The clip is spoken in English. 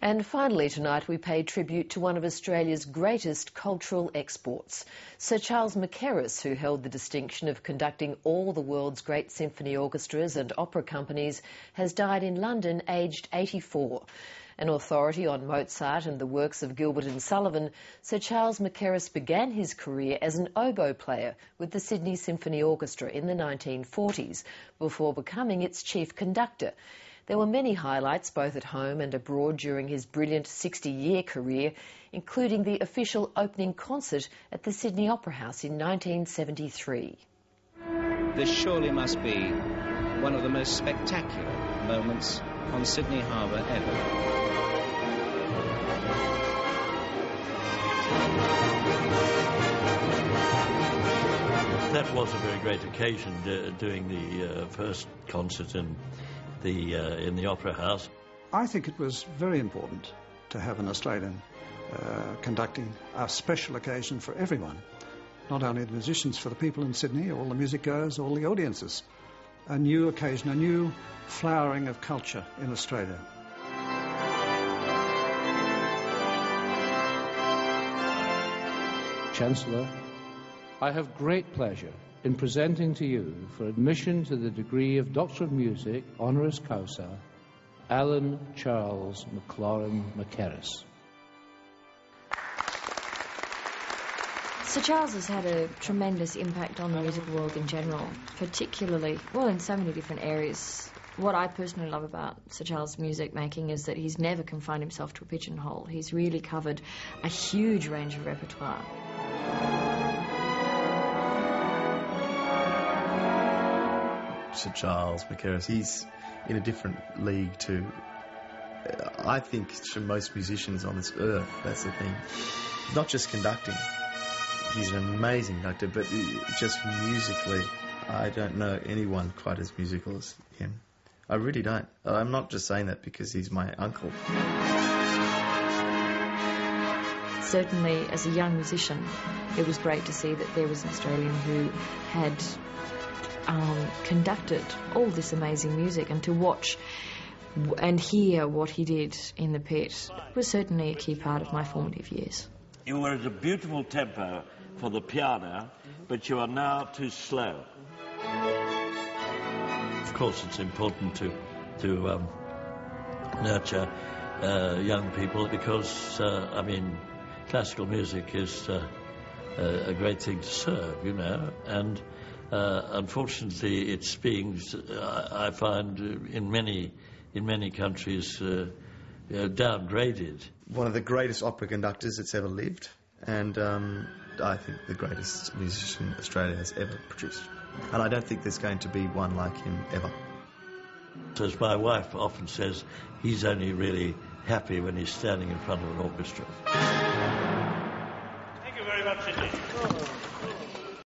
And finally tonight we pay tribute to one of Australia's greatest cultural exports. Sir Charles Mackerras, who held the distinction of conducting all the world's great symphony orchestras and opera companies, has died in London aged 84. An authority on Mozart and the works of Gilbert and Sullivan, Sir Charles Mackerras began his career as an oboe player with the Sydney Symphony Orchestra in the 1940s, before becoming its chief conductor. There were many highlights both at home and abroad during his brilliant 60-year career, including the official opening concert at the Sydney Opera House in 1973. This surely must be one of the most spectacular moments on Sydney Harbour ever. That was a very great occasion, doing the first concert in the Opera House. I think it was very important to have an Australian conducting a special occasion for everyone, not only the musicians, for the people in Sydney, all the music goers, all the audiences. A new occasion, a new flowering of culture in Australia. Chancellor, I have great pleasure in presenting to you, for admission to the degree of Doctor of Music, honoris causa, Alan Charles Mackerras. Sir Charles has had a tremendous impact on the musical world in general, particularly, well, in so many different areas. What I personally love about Sir Charles' music making is that he's never confined himself to a pigeonhole. He's really covered a huge range of repertoire. Sir Charles Mackerras, he's in a different league to, I think, to most musicians on this earth. That's the thing. Not just conducting. He's an amazing conductor, but just musically, I don't know anyone quite as musical as him. I really don't. I'm not just saying that because he's my uncle. Certainly, as a young musician, it was great to see that there was an Australian who had conducted all this amazing music, and to watch and hear what he did in the pit was certainly a key part of my formative years. You were at a beautiful tempo for the piano, but you are now too slow. Of course, it's important to nurture young people because, I mean, classical music is a great thing to serve, you know, and unfortunately it's being, I find, in many countries downgraded. One of the greatest opera conductors that's ever lived, and I think the greatest musician Australia has ever produced. And I don't think there's going to be one like him ever. As my wife often says, he's only really happy when he's standing in front of an orchestra. Thank you very much indeed.